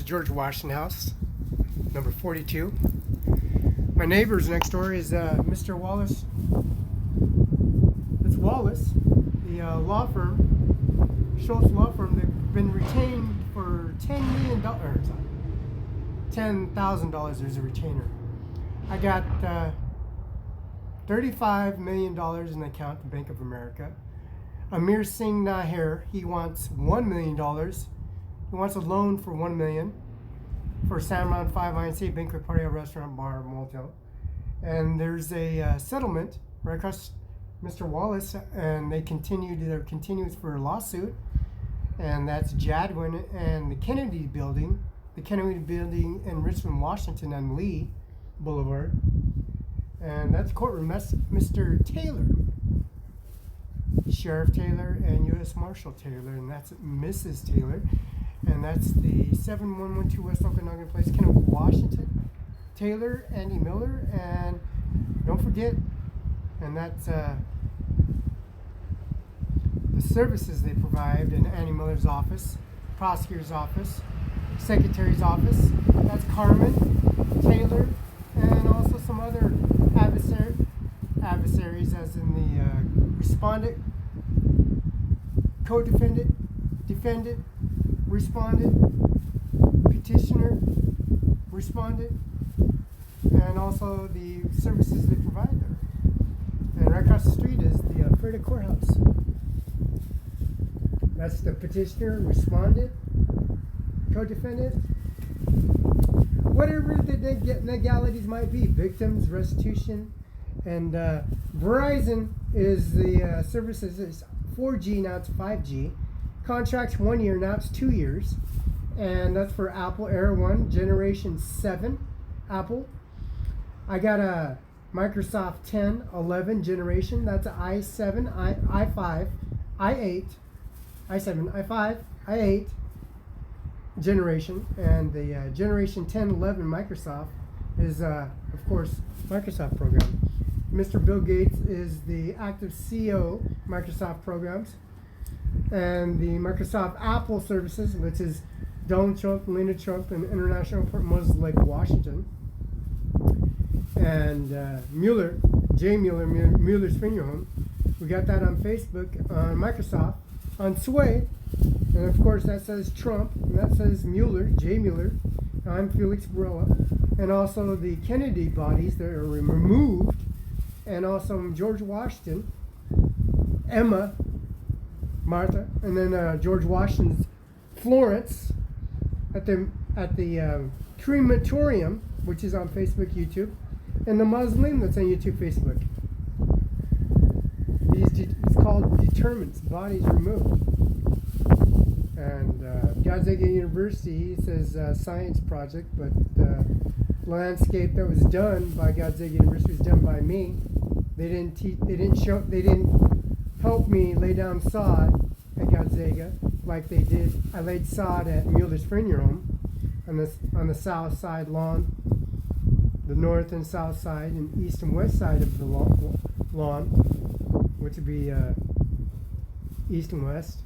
George Washington House, number 42. My neighbors next door is Mr. Wallace. It's Wallace, the law firm, Schultz law firm. They've been retained for $10,000. There's a retainer. I got $35 million in the account at Bank of America. Amir Singh Nijjar, he wants $1 million. He wants a loan for $1 million for Cimaron 5 INC banquet party, a restaurant, bar, motel. And there's a settlement right across Mr. Wallace, and they're continuous for a lawsuit, and that's Jadwin and the Kennedy Building in Richmond, Washington on Lee Boulevard. And that's courtroom. That's Mr. Taylor, Sheriff Taylor and U.S. Marshal Taylor, and that's Mrs. Taylor. And that's the 7112 West Okanagan Place, Kennewick, Washington. Taylor, Andy Miller, and don't forget, and that's the services they provide in Andy Miller's office, prosecutor's office, secretary's office. That's Carmen, Taylor, and also some other adversaries, as in the respondent, co-defendant, defendant, respondent, petitioner, respondent, and also the services they provide there. And right across the street is the Freda Courthouse. That's the petitioner, respondent, co-defendant, whatever the legalities might be, victims, restitution, and Verizon is the services. It's 4G, now it's 5G. Contract's 1 year, now it's 2 years. And that's for Apple Air 1, Generation 7 Apple. I got a Microsoft 10, 11 generation. That's an i7, i5, i8, i7, i5, i8 generation. And the Generation 10, 11 Microsoft is, of course, Microsoft program. Mr. Bill Gates is the active CEO Microsoft programs. And the Microsoft Apple services, which is Donald Trump, Melania Trump, and International Airport, Moses Lake, Washington. And Mueller, J. Mueller, Mueller's Finger Home. We got that on Facebook, on Microsoft, on SWA. And of course that says Trump, and that says Mueller, J. Mueller. I'm Felix Barela. And also the Kennedy bodies that are removed. And also George Washington, Emma, Martha, and then George Washington's Florence at the crematorium, which is on Facebook, YouTube, and the mausoleum that's on YouTube, Facebook. It's called Determinants, Bodies Removed. And Gonzaga University, he says science project, but landscape that was done by Gonzaga University was done by me. They didn't help me lay down sod at Gonzaga like they did. I laid sod at Mueller's Finger Home on the south side lawn, the north and south side, and east and west side of the lawn, which would be east and west,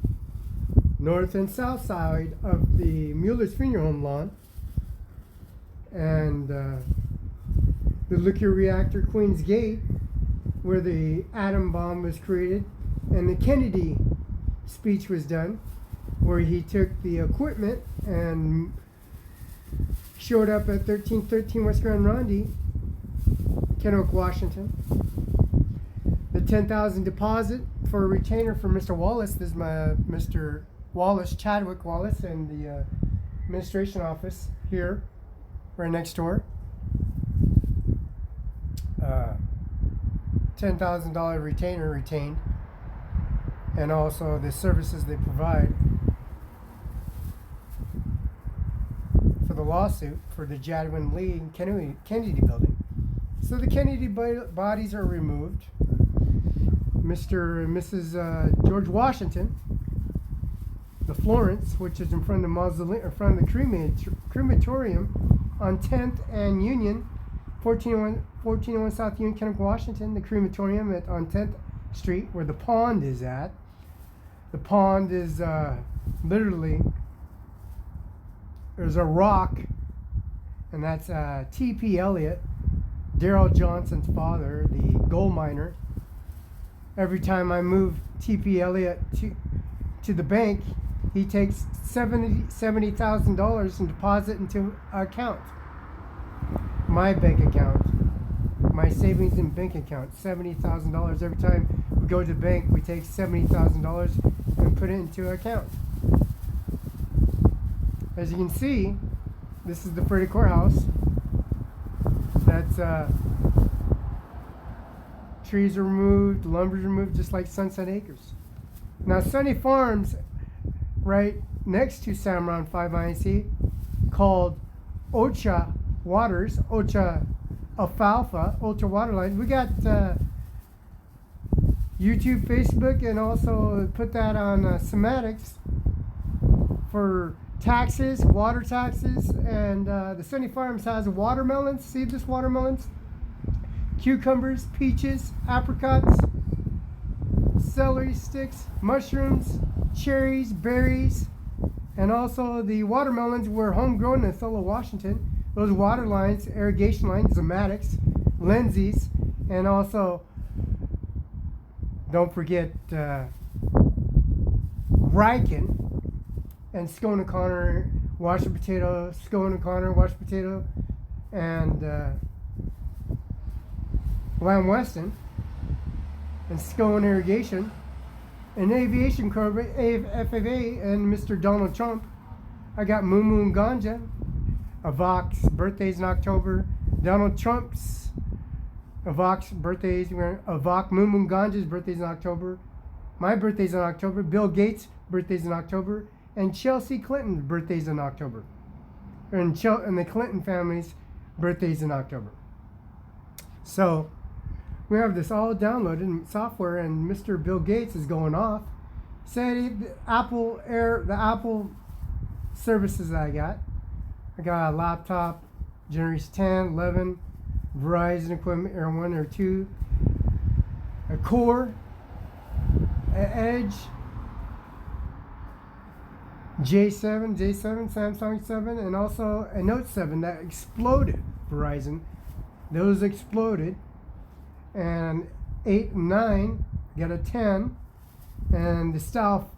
north and south side of the Mueller's Finger Home lawn, and the nuclear reactor Queen's Gate, where the atom bomb was created, and the Kennedy speech was done, where he took the equipment and showed up at 1313 West Grand Ronde, Kennewick, Washington. The $10,000 deposit for a retainer for Mr. Wallace. This is my Mr. Wallace, Chadwick Wallace, and the administration office here, right next door. $10,000 retainer retained, and also the services they provide for the lawsuit for the Jadwin Lee and Kennedy building. So the Kennedy bodies are removed. Mr. and Mrs. George Washington, the Florence, which is in front of the mausoleum, in front of the crematorium on 10th and Union, 1401 South Union, Kennewick, Washington. The crematorium on 10th Street, where the pond is at. The pond is literally there's a rock, and that's T.P. Elliott, Daryl Johnson's father, the gold miner. Every time I move T.P. Elliott to the bank, he takes $70,000 and deposit into an account. My bank account, my savings and bank account, $70,000. Every time we go to the bank, we take $70,000 and put it into an account. As you can see, this is the Freddy Courthouse. That's trees are removed, lumber's removed, just like Sunset Acres. Now, Sunny Farms, right next to Cimaron 5 INC, called Ocha Waters, Ocha Alfalfa, Ultra Waterline. We got YouTube, Facebook, and also put that on Sematics for taxes, water taxes. And the Sunny Farms has watermelons, seedless watermelons, cucumbers, peaches, apricots, celery sticks, mushrooms, cherries, berries, and also the watermelons were homegrown in Othello, Washington. Those water lines, irrigation lines, Zematics, Lindsay's, and also, don't forget, Riken and Scone O'Connor, Washed Potato, Scone O'Connor, Washed Potato, and Lamb Weston, and Scone Irrigation, and Aviation Corp, FFA, and Mr. Donald Trump. I got Moon Moon Ganja. Avok's birthday's in October. Donald Trump's Avok's birthdays. Avok Moon Moon Ganja's birthday's in October. My birthday's in October. Bill Gates' birthday's in October. And Chelsea Clinton's birthday's in October. And the Clinton family's birthday's in October. So we have this all downloaded in software, and Mr. Bill Gates is going off. Said the Apple services that I got a laptop, Generation 10, 11, Verizon equipment, Air 1, Air 2, a Core, an Edge, J7, Samsung 7, and also a Note 7 that exploded, Verizon. Those exploded. And 8 and 9, got a 10, and the Style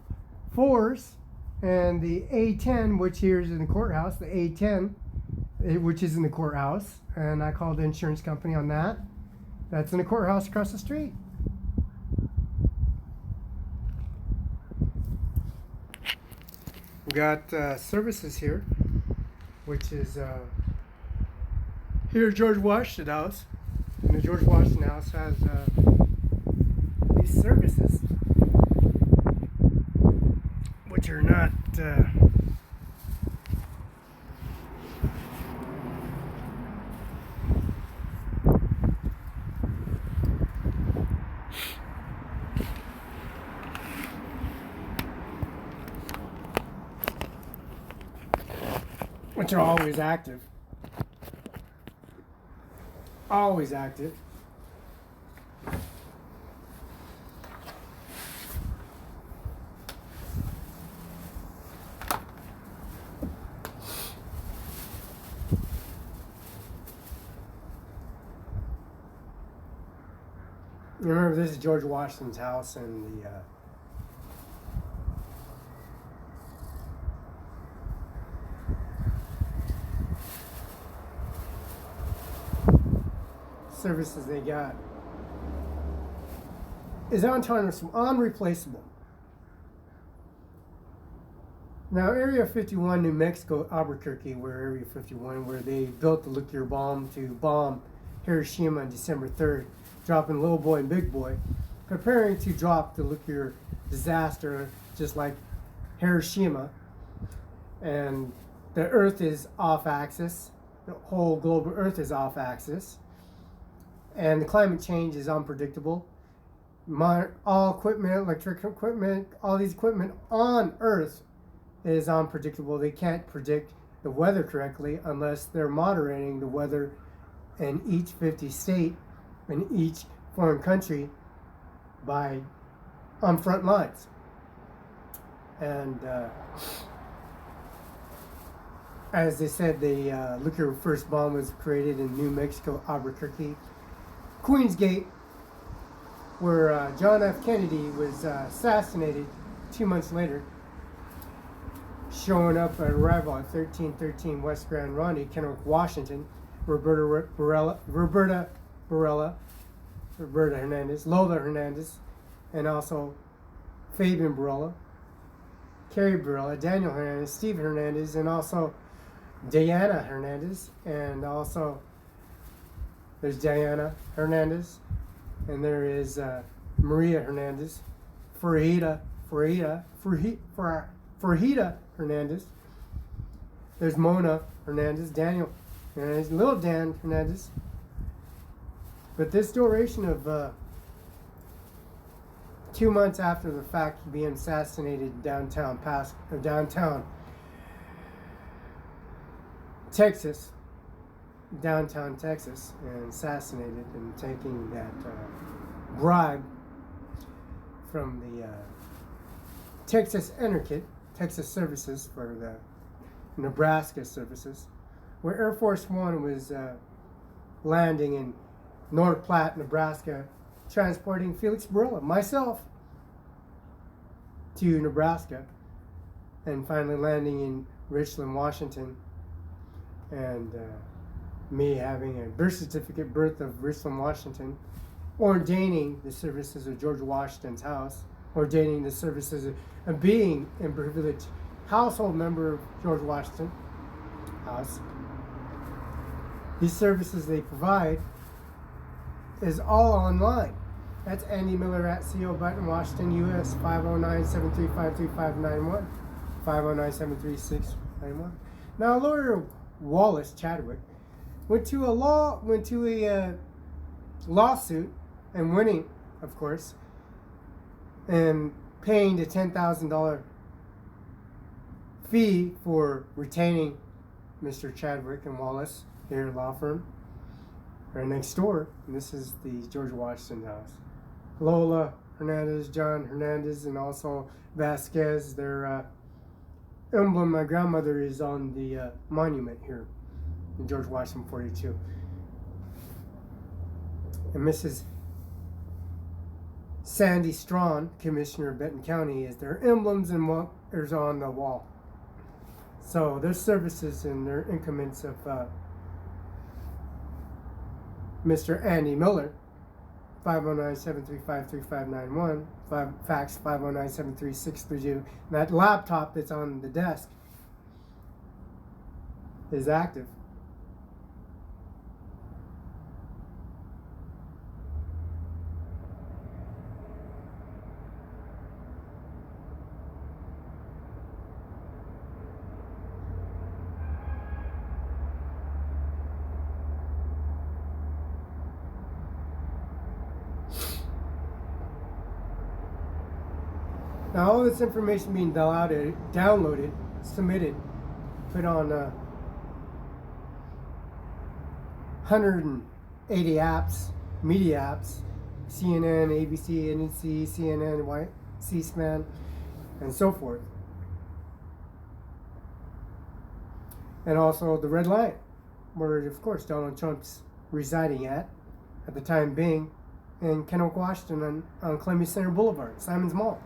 4s, and the A10, which here is in the courthouse, the A10, which is in the courthouse, and I called the insurance company on that. That's in the courthouse across the street. We got services here, which is here at George Washington House. And the George Washington House has these services, which are not which are always active. Always active. Remember, this is George Washington's house, and the services they got is unreplaceable. Now, Area 51, New Mexico, Albuquerque, where they built the nuclear bomb to bomb Hiroshima on December 3rd, dropping Little Boy and Big Boy, preparing to drop the nuclear disaster just like Hiroshima. And the Earth is off axis. The whole global Earth is off axis. And the climate change is unpredictable. All equipment, electric equipment, all these equipment on Earth is unpredictable. They can't predict the weather correctly unless they're moderating the weather in each 50 state in each foreign country on front lines. And as they said, the liquor first bomb was created in New Mexico, Albuquerque, Queensgate, where John F. Kennedy was assassinated 2 months later, showing up at arrival at 1313 West Grand Ronde, Kennewick, Washington. Roberta Hernandez, Lola Hernandez, and also Fabian Barela, Carrie Barela, Daniel Hernandez, Steve Hernandez, and also Diana Hernandez, and also there's Diana Hernandez, and there is Maria Hernandez, Farhida Hernandez. There's Mona Hernandez, Daniel Hernandez, Little Dan Hernandez. But this duration of 2 months after the fact, being assassinated downtown Texas, and assassinated and taking that bribe from the Texas services for the Nebraska services, where Air Force One was landing in North Platte, Nebraska, transporting Felix Barela, myself, to Nebraska, and finally landing in Richland, Washington, and me having a birth certificate birth of Richland, Washington, ordaining the services of George Washington's house, ordaining the services of being a privileged household member of George Washington's house. These services they provide is all online. That's Andy Miller at CO Button, Washington, U.S. 509-735-3591, 509-736-91. Now, lawyer Wallace Chadwick went to a lawsuit and winning, of course, and paying the $10,000 fee for retaining Mr. Chadwick and Wallace, their law firm, right next door. And this is the George Washington house. Lola Hernandez, John Hernandez, and also Vasquez, their emblem, my grandmother, is on the monument here in George Washington 42. And Mrs. Sandy Strawn, Commissioner of Benton County, is their emblems and what is on the wall. So their services and their increments of Mr. Andy Miller, 509-735-3591, fax 509-736-32. And that laptop that's on the desk is active. Now all this information being downloaded, submitted, put on 180 apps, media apps, CNN, ABC, NBC, CNN, C-SPAN, and so forth. And also the Red Lion, where of course Donald Trump's residing at the time being, in Kennewick, Washington, on Columbia Center Boulevard, Simon's Mall.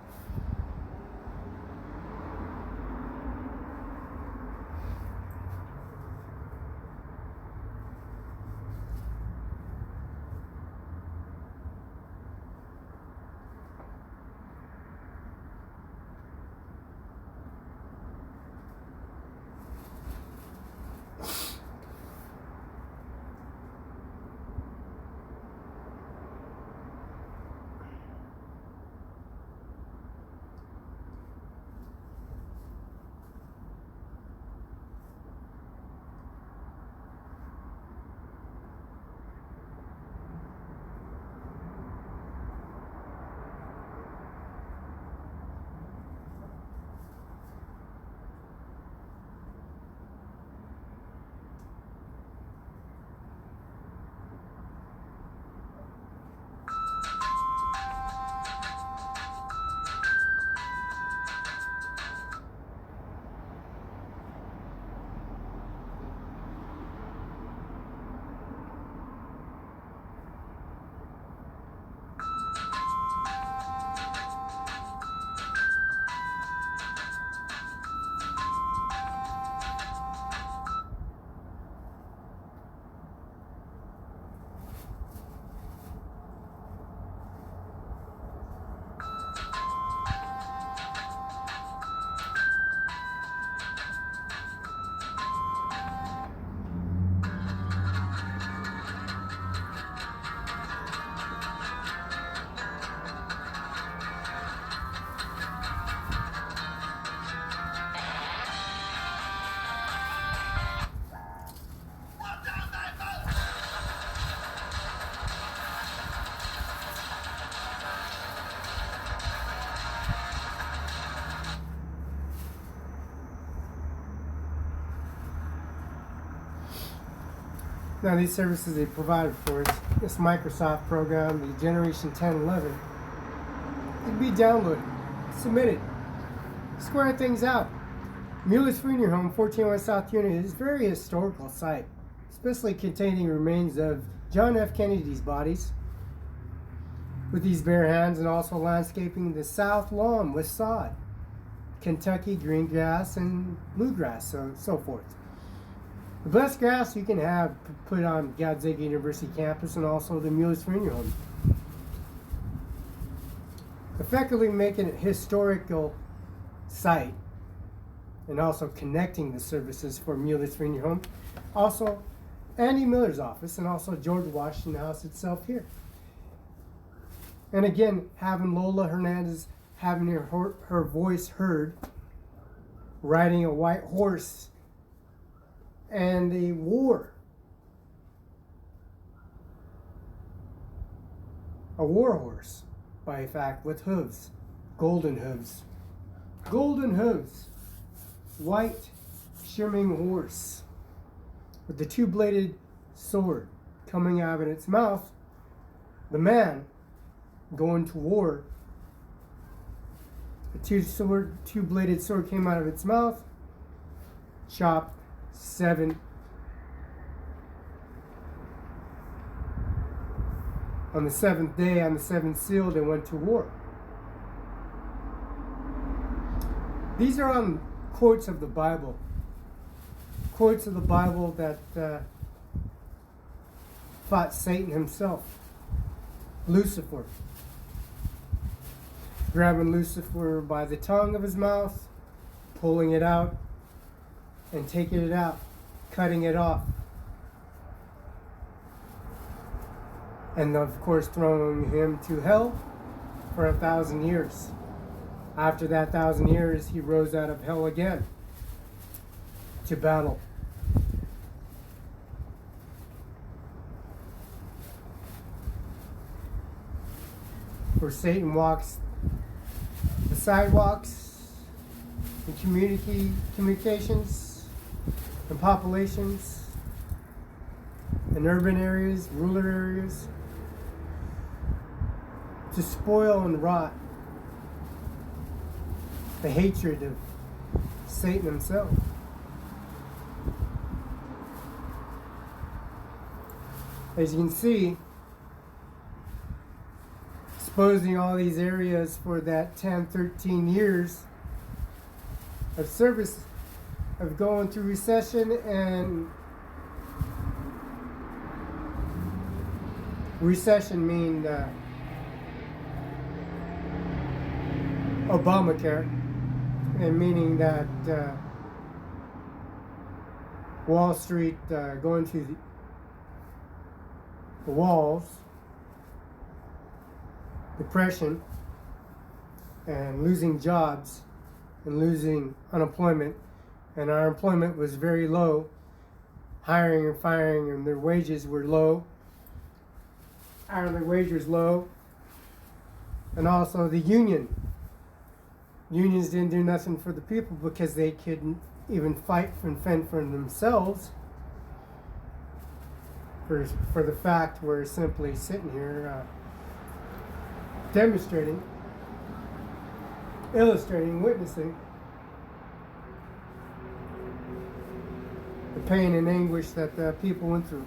Now these services they provided for us, this Microsoft program, the Generation 1011, can be downloaded, submitted, square things out. Mueller's Funeral Home, 1401 South Unit, is a very historical site, especially containing remains of John F. Kennedy's bodies, with these bare hands, and also landscaping the south lawn with sod, Kentucky green grass and bluegrass, so forth. The best grass you can have put on Gonzaga University campus, and also the Mueller's Funeral Home, effectively making it a historical site, and also connecting the services for Mueller's Funeral Home, also Andy Miller's office, and also George Washington House itself here. And again, having Lola Hernandez, having her voice heard, riding a white horse, and a war horse, by fact, with hooves, golden hooves, white shimmering horse, with the two-bladed sword coming out of its mouth. The man going to war, a two-bladed sword came out of its mouth, chopped 7 on the 7th day, on the 7th seal, they went to war. These are on quotes of the Bible. Quotes of the Bible that fought Satan himself. Lucifer. Grabbing Lucifer by the tongue of his mouth, pulling it out, and taking it out, cutting it off. And of course throwing him to hell for 1,000 years. After that 1,000 years, he rose out of hell again to battle. For Satan walks the sidewalks and communications and populations in urban areas, rural areas, to spoil and rot the hatred of Satan himself. As you can see, exposing all these areas for that 10, 13 years of service, of going through recession, and recession mean Obamacare, and meaning that Wall Street going to the walls, depression, and losing jobs and losing unemployment, and our employment was very low, hiring and firing, and their wages were low, hourly wage was low, and also the unions didn't do nothing for the people because they couldn't even fight and fend for themselves. For the fact we're simply sitting here demonstrating, illustrating, witnessing the pain and anguish that people went through.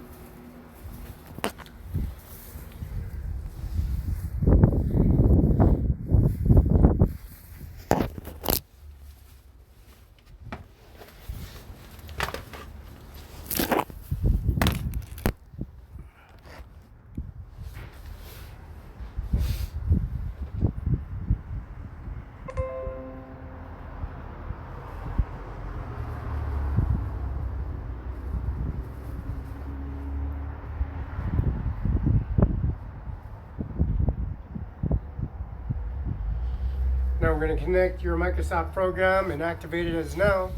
Now we're going to connect your Microsoft program and activate it as now.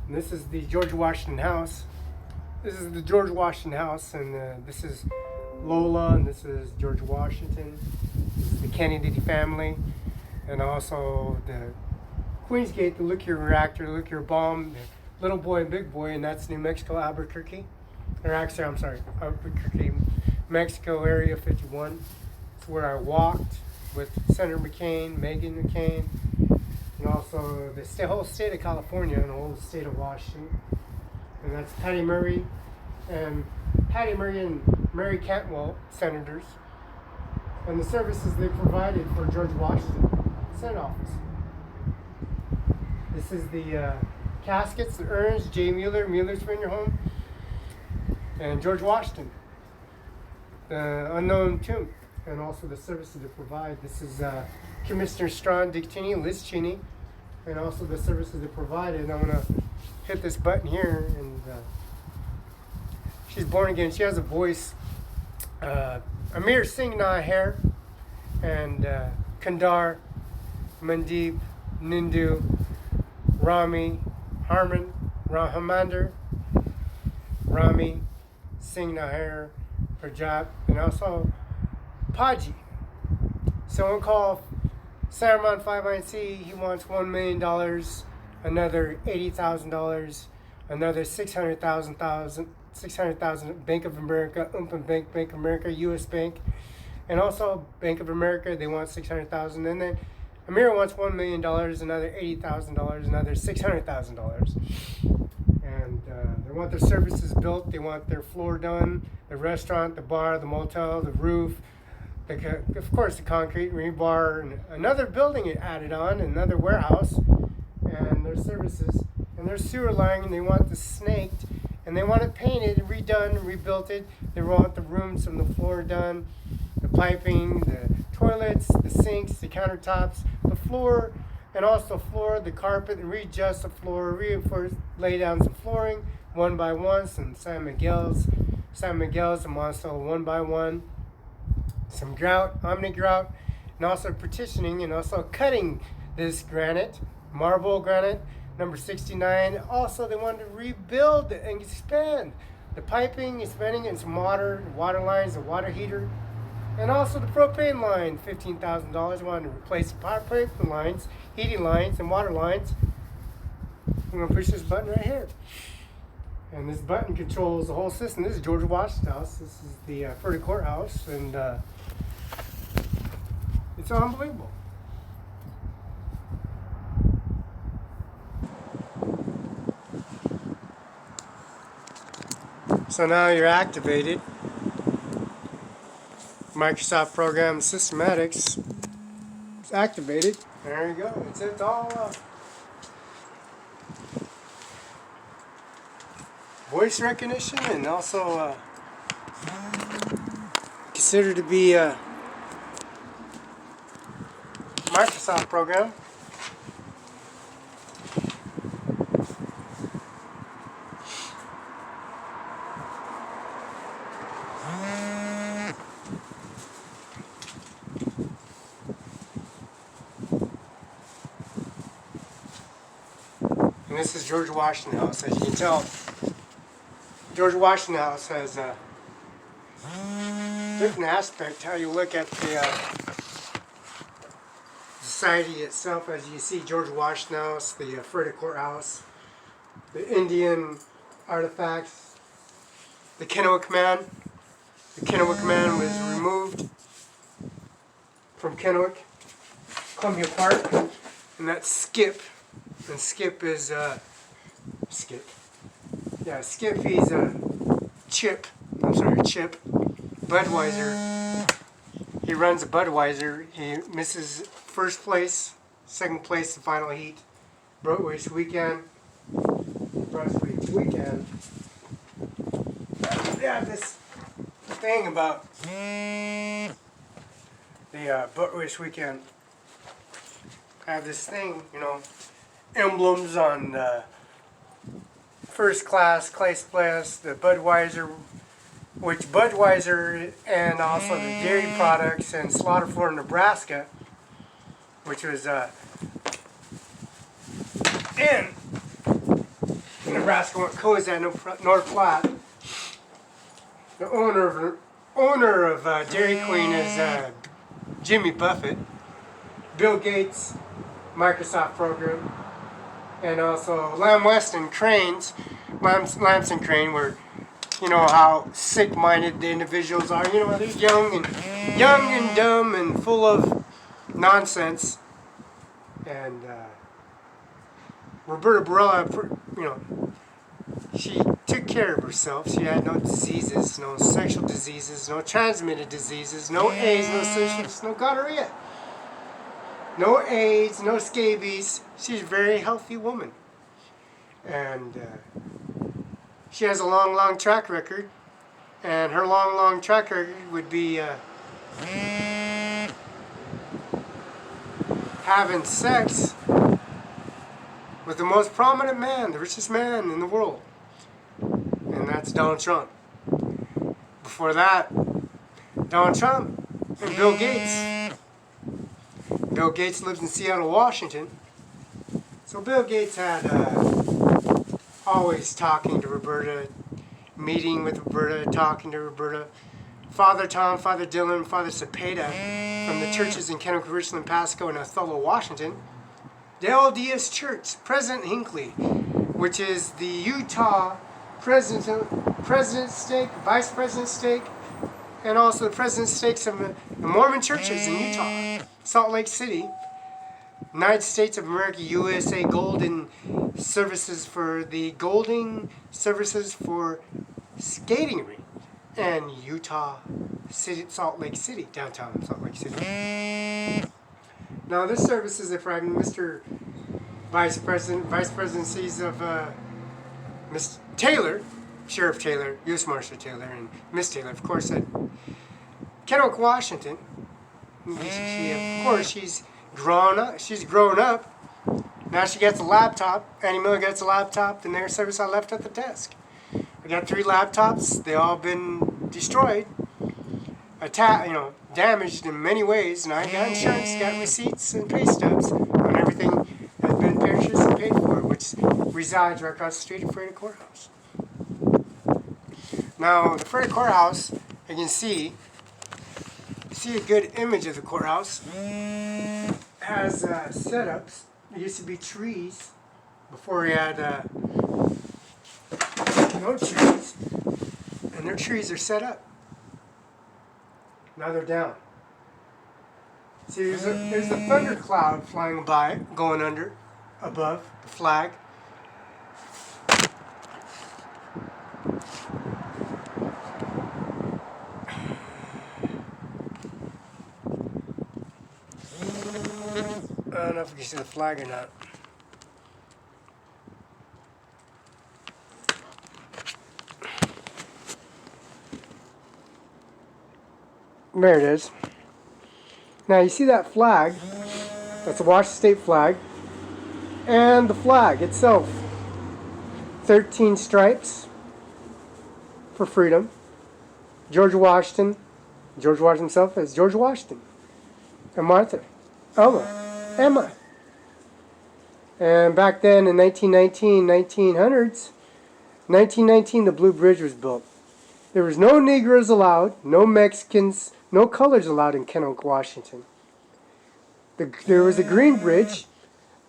And this is the George Washington House. This is the George Washington House, and this is Lola, and this is George Washington. This is the Kennedy family, and also the Queen's Gate, the nuclear reactor, the nuclear bomb, the little boy and big boy, and that's New Mexico, Albuquerque. or actually, I'm sorry, Albuquerque, Mexico, Area 51. It's where I walked with Senator McCain, Megan McCain, and also the whole state of California and the whole state of Washington. And that's Patty Murray and Mary Cantwell, senators, and the services they provided for George Washington Senate office. This is the caskets, the urns, J. Mueller's Funeral Home, and George Washington, the unknown tomb, and also the services they provide. This is Commissioner Strawn, Dick Cheney, Liz Cheney, and also the services they provided. And I'm going to hit this button here, and she's born again. She has a voice. Amir Singh Nijjar and Kandar, Mandeep, Nindu, Rami, Harman, Rahamander, Rami, Singh Nijjar, Rajat, and also Paji. Someone called Cimaron 59C. He wants $1 million, another $80,000, another 600,000 Bank of America, Bank of America, U.S. Bank, and also Bank of America. They want 600,000, and then Amir wants $1 million, another $80,000, another $600,000, and they want their services built. They want their floor done, the restaurant, the bar, the motel, the roof, of course the concrete, rebar, and another building added on, another warehouse, and their services, and their sewer line. And they want the snaked. And they want it painted, redone, rebuilt it. They want the rooms from the floor done, the piping, the toilets, the sinks, the countertops, the floor, and also the floor, the carpet, and readjust the floor, reinforce, lay down some flooring one by one, some San Miguel's, and also one by one, some grout, omni grout, and also partitioning, and also cutting this granite, marble granite, number 69. Also, they wanted to rebuild and expand the piping, expanding, and some water lines, a water heater, and also the propane line, $15,000. They wanted to replace the propane lines, heating lines, and water lines. I'm going to push this button right here. And this button controls the whole system. This is George Washington's house. This is the Ferdy Courthouse, and it's unbelievable. So now you're activated. Microsoft program Systematics is activated. There you go. It's all voice recognition, and also considered to be a Microsoft program. And this is George Washington House. As you can tell, George Washington House has a different aspect how you look at the society itself. As you see, George Washington House, the Ferdy Courthouse, the Indian artifacts, the Kennewick Man. The Kennewick Man was removed from Kennewick, Columbia Park, and that's Skip. And Skip is Skip. Yeah, Skip. He's Chip. Chip. Budweiser. He runs a Budweiser. He misses first place, second place, the final heat. Broadway's weekend. Yeah, this thing about the Broadway's weekend. I have this thing, emblems on first class, class, the Budweiser, which Budweiser, and also the dairy products and slaughter floor, Nebraska, which was in Nebraska, what Kozad, North Platte. The owner of Dairy Queen is Jimmy Buffett, Bill Gates, Microsoft program, and also Lamson Crane, where You know how sick-minded the individuals are. You know, they're young and dumb and full of nonsense. And Roberta Barela, you know, she took care of herself. She had no diseases, no sexual diseases, no transmitted diseases, no AIDS, no syphilis, no gonorrhea, no AIDS, no scabies. She's a very healthy woman. And she has a long track record. And her long track record would be having sex with the most prominent man, the richest man in the world. And that's Donald Trump. Before that, Donald Trump and Bill Gates. Bill Gates lives in Seattle, Washington. So Bill Gates had always talking to Roberta, meeting with Roberta, talking to Roberta. Father Tom, Father Dylan, Father Cepeda from the churches in Kennewick, Richland, Pasco, and Othello, Washington. The LDS Church, President Hinckley, which is the Utah president stake, vice president stake, and also the president stakes of the Mormon churches in Utah, Salt Lake City, United States of America, USA Golden Services for the Golden Services for Skating Rink, and Utah City, Salt Lake City, downtown Salt Lake City. Now this service is from Mr. Vice Presidencies of Miss Taylor, Sheriff Taylor, U.S. Marshal Taylor, and Miss Taylor, of course, at Kennewick, Washington. Of course, she's grown up. Now she gets a laptop. Annie Miller gets a laptop, and their service I left at the desk. I got 3 laptops. They all been destroyed, damaged in many ways, and I got insurance, got receipts and pay stubs on everything that had been purchased and paid for, which resides right across the street at Freda Courthouse. Now, the Freda Courthouse, you can see a good image of the courthouse. It has setups. There used to be trees before we had no trees, and their trees are set up. Now they're down. See, there's a thundercloud flying by, going under, above the flag. I don't know if you can see the flag or not. There it is. Now you see that flag? That's the Washington State flag. And the flag itself. 13 stripes for freedom. George Washington himself is George Washington. And Martha. Emma. And back then in 1919, the Blue Bridge was built. There was no Negroes allowed, no Mexicans, no colors allowed in Kennewick, Washington. There was a green bridge.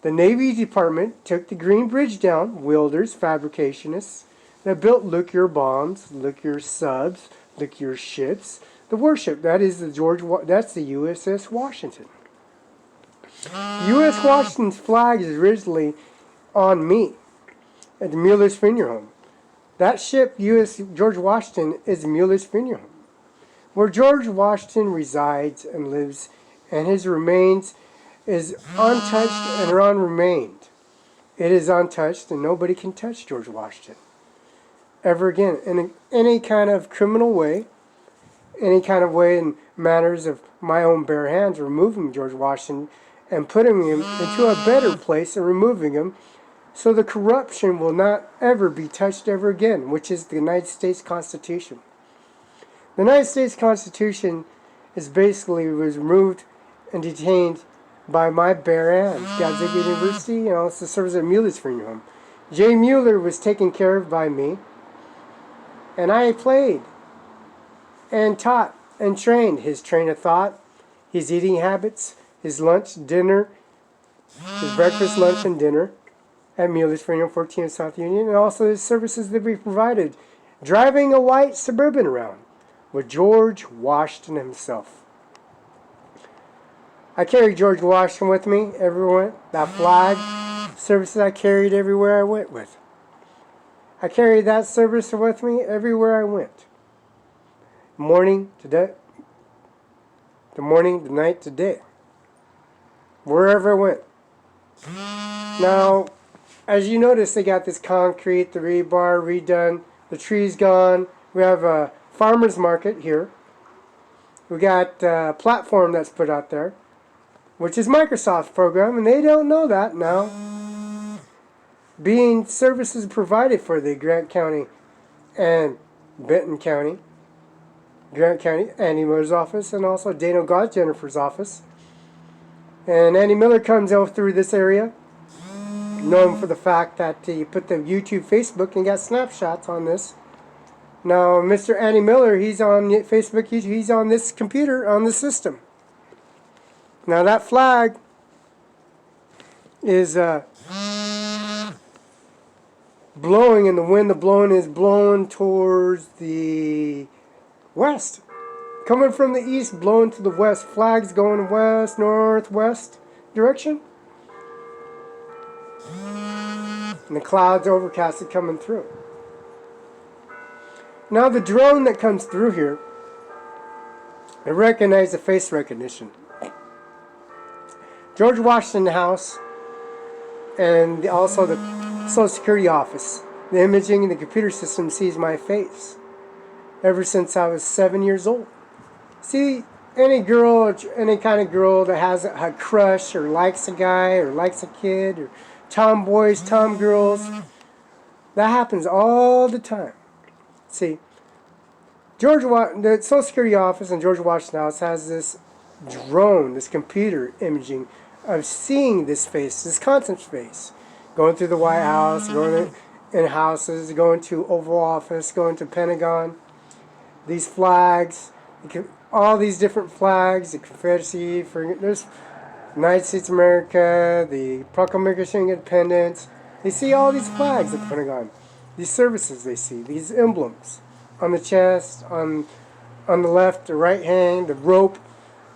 The Navy Department took the green bridge down, welders, fabricationists, that built nuclear bombs, nuclear subs, nuclear ships. The warship, that's the USS Washington. The U.S. Washington's flag is originally on me at the Mueller's Funeral Home. That ship, U.S. George Washington, is Mueller's Funeral Home, where George Washington resides and lives, and his remains is untouched and are unremained. It is untouched, and nobody can touch George Washington ever again in any kind of criminal way, any kind of way in matters of my own bare hands, removing George Washington and putting him into a better place and removing him so the corruption will not ever be touched ever again, which is the United States Constitution. The United States Constitution was removed and detained by my bare hands. Gonzaga University, and also serves at Mueller's Funeral Home. Jay Mueller was taken care of by me, and I played and taught and trained his train of thought, his eating habits, his lunch, dinner, his breakfast, lunch, and dinner at Mueller's Funeral, 14th South Union, and also his services that we provided driving a white Suburban around with George Washington himself. I carried George Washington with me everywhere. That flag services I carried everywhere I went with. I carried that service with me everywhere I went. Morning to day, the morning, the night, to day. Wherever I went. Now, as you notice, they got this concrete, the rebar redone, the trees gone. We have a farmer's market here. We got a platform that's put out there, which is Microsoft's program, and they don't know that now. Being services provided for the Grant County and Benton County, Grant County, Andy Miller's office, and also Dano God Jennifer's office. And Andy Miller comes out through this area, known for the fact that he put the YouTube, Facebook, and got snapshots on this. Now, Mr. Andy Miller, he's on Facebook, he's on this computer, on the system. Now, that flag is blowing in the wind. The blowing is blowing towards the west. Coming from the east, blowing to the west. Flags going west, northwest direction. And the clouds overcasted coming through. Now the drone that comes through here, I recognize the face recognition. George Washington House and also the Social Security office. The imaging and the computer system sees my face ever since I was 7 years old. See, any girl, any kind of girl that has a crush or likes a guy or likes a kid or tomboys, tomgirls, that happens all the time. See, the Social Security office and George Washington House has this drone, this computer imaging of seeing this face, this constant face, going through the White House, going in houses, going to Oval Office, going to Pentagon. These flags, all these different flags, the Confederacy, there's United States of America, the Proclamation of Independence. They see all these flags at the Pentagon. These services they see, these emblems on the chest, on the left, the right hand, the rope,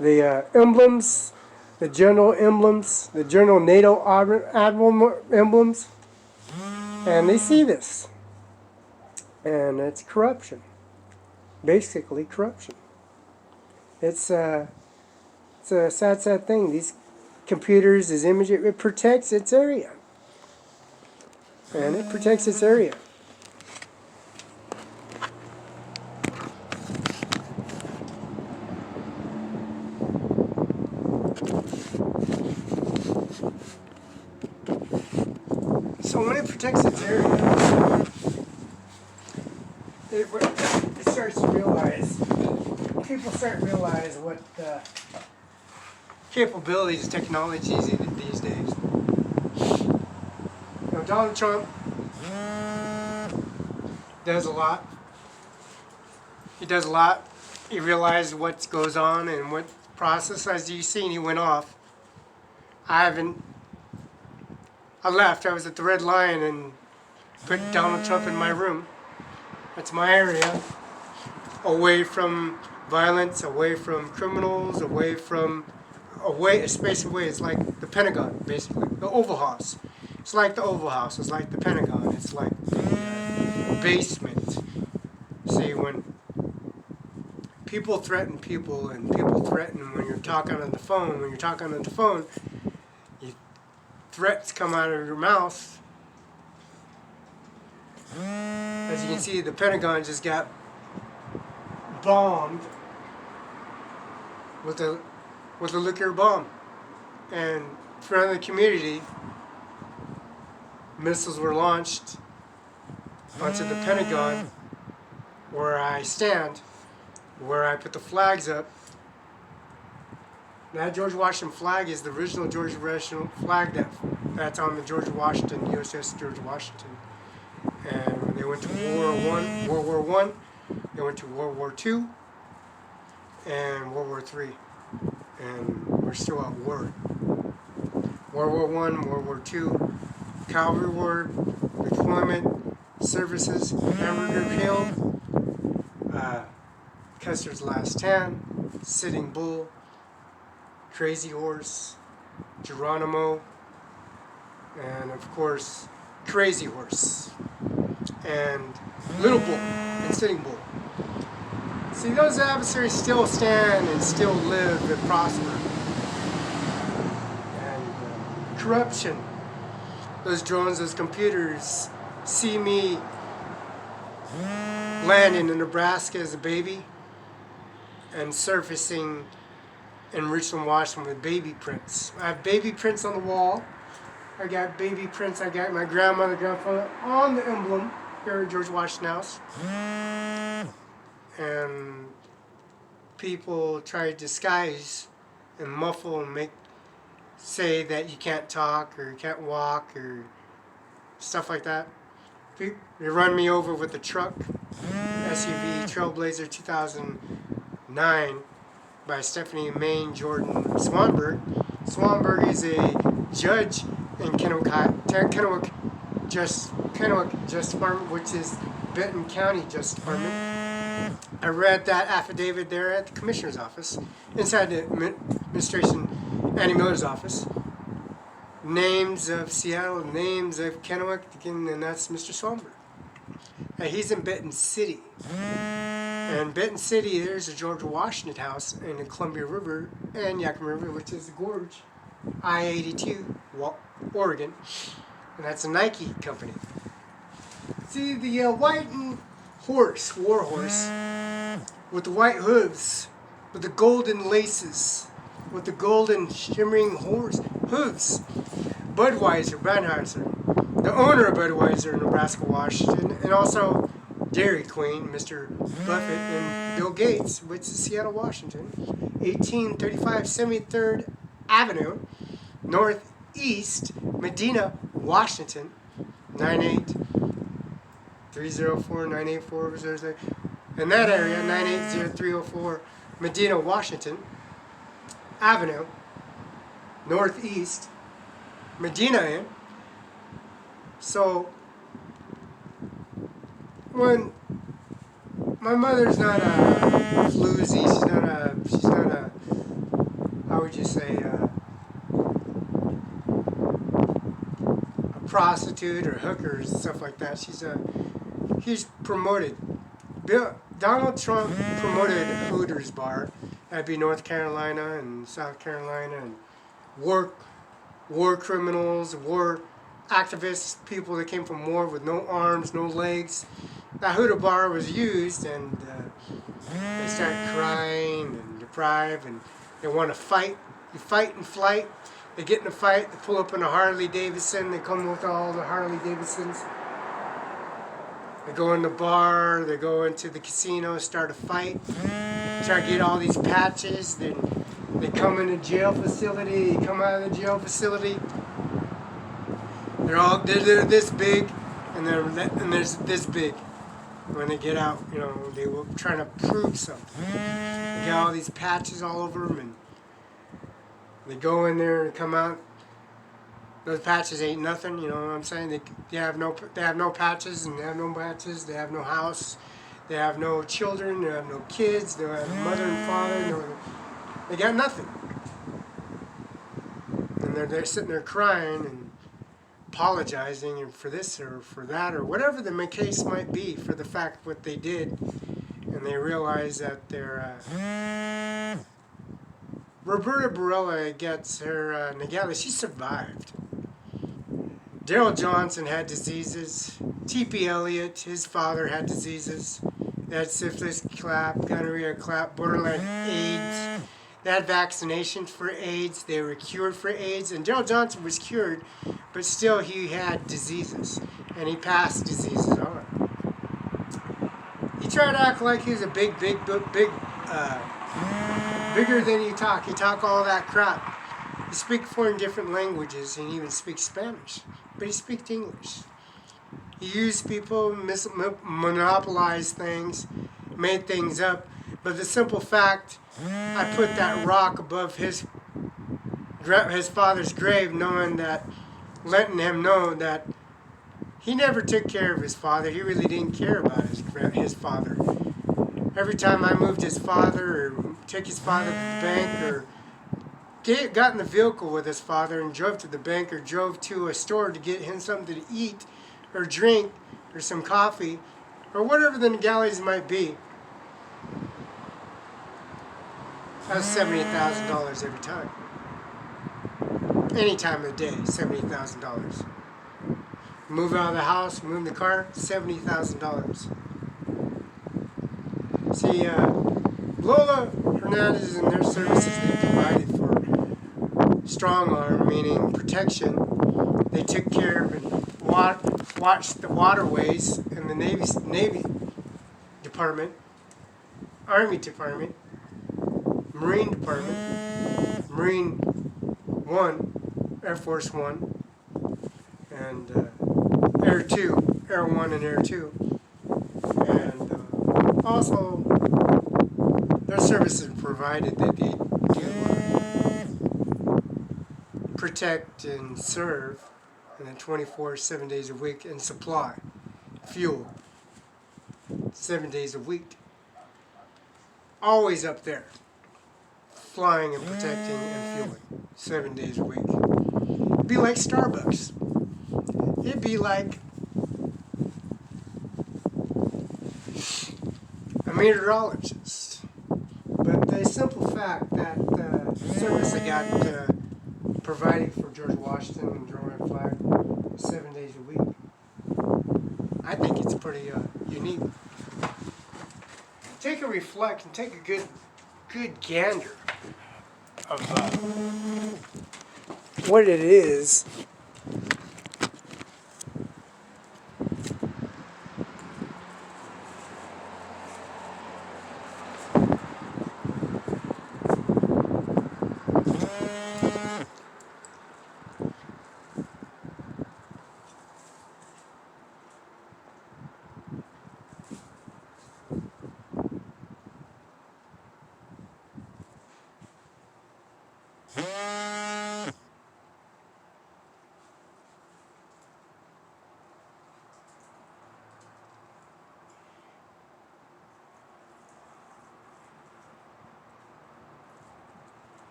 the emblems, the general emblems, the general NATO admiral emblems. And they see this. And it's corruption. Basically corruption. It's a sad, sad thing. These computers, this image, it protects its area. And it protects its area. So when it protects its area, it starts to realize, people start to realize what capabilities, technologies these days. Now, Donald Trump does a lot. He does a lot. He realized what goes on and what process. As you've seen, he went off. I left. I was at the Red Lion and put Donald Trump in my room. That's my area. Away from violence, away from criminals, a space away. It's like the Pentagon, basically. The Oval House. It's like the Oval House. It's like the Pentagon. It's like the basement. See, when people threaten people and people threaten when you're talking on the phone, threats come out of your mouth. As you can see, the Pentagon just got bombed with a nuclear bomb, and throughout the community, missiles were launched onto the Pentagon, where I stand, where I put the flags up. That George Washington flag is the original George Washington flag that's on the George Washington, USS George Washington. And when they went to World War I, they went to World War II and World War III. And we're still at war. World War I, World War II, Cavalry War, deployment, services, Hamburger Hill, Custer's Last Stand, Sitting Bull, Crazy Horse, Geronimo, and of course Crazy Horse, and Little Bull and Sitting Bull. See, those adversaries still stand and still live and prosper. And corruption, those drones, those computers see me landing in Nebraska as a baby and surfacing in Richland, Washington with baby prints. I have baby prints on the wall. I got baby prints. I got my grandmother, grandfather on the emblem here at George Washington House. And people try to disguise and muffle and say that you can't talk or you can't walk or stuff like that. They run me over with a truck, SUV Trailblazer 2009 by Stephanie Main Jordan Swanberg. Swanberg is a judge in Kennewick Justice Department, which is Benton County Justice Department. I read that affidavit there at the Commissioner's office, inside the Administration Annie-Miller's office. Names of Seattle, names of Kennewick, and that's Mr. Swanberg. He's in Benton City. And Benton City, there's a George Washington House in the Columbia River and Yakima River, which is the gorge, I-82, Oregon. And that's a Nike company. See, the white horse, war horse, with the white hooves, with the golden laces, with the golden shimmering hooves. Budweiser, Brandheiser, the owner of Budweiser in Nebraska, Washington, and also Dairy Queen, Mr. Buffett, and Bill Gates, which is Seattle, Washington, 1835 73rd Avenue, Northeast, Medina, Washington, 98304-984, in that area, 980-304, Medina, Washington, Avenue, Northeast, Medina. So, when my mother's not a floozy, she's not a, how would you say, a prostitute or hookers and stuff like that. He's promoted. Donald Trump promoted Hooters Bar. That'd be North Carolina and South Carolina, and war criminals, war activists, people that came from war with no arms, no legs. That Hooters Bar was used, and they start crying and deprive, and they want to fight. You fight and flight. They get in a fight, they pull up in a Harley Davidson, they come with all the Harley Davidsons. They go in the bar, they go into the casino, start a fight, try to get all these patches, then they come in a jail facility, come out of the jail facility. They're this big, and there's this big. When they get out, they were trying to prove something. They got all these patches all over them, and they go in there and come out. Those patches ain't nothing, you know what I'm saying? They have no patches, and they have no patches. They have no house. They have no children. They have no kids. They have mother and father. They got nothing. And they're sitting there crying and apologizing for this or for that or whatever the case might be for the fact what they did. And they realize that they're Roberta Barela gets her Nijjar. She survived. Daryl Johnson had diseases. T.P. Elliott, his father, had diseases. They had syphilis, gonorrhea, borderline AIDS. They had vaccinations for AIDS. They were cured for AIDS. And Daryl Johnson was cured, but still he had diseases. And he passed diseases on. He tried to act like he was a bigger than you talk. He talk all that crap. He speaks 4 different languages, and he even speaks Spanish. But he speaks English. He used people, monopolized things, made things up. But the simple fact, I put that rock above his father's grave, letting him know that he never took care of his father. He really didn't care about his father. Every time I moved his father or took his father to the bank or got in the vehicle with his father and drove to the bank or drove to a store to get him something to eat or drink or some coffee or whatever the legalities might be, that was $70,000 every time. Any time of the day, $70,000. Move out of the house, move in the car, $70,000. See, Lola Hernandez and their services they provided for strong arm, meaning protection. They took care of and watched the waterways in the Navy Department, Army Department, Marine Department, Marine 1, Air Force 1, and Air 2, Air 1 and Air 2. And also, their services provided that they do protect and serve and then 7 days a week and supply fuel 7 days a week. Always up there, flying and protecting and fueling 7 days a week. It'd be like Starbucks. It'd be like a meteorologist. But the simple fact that the service I got providing for George Washington and the Red Flag 7 days a week, I think it's pretty unique. Take a reflect and take a good gander of what it is.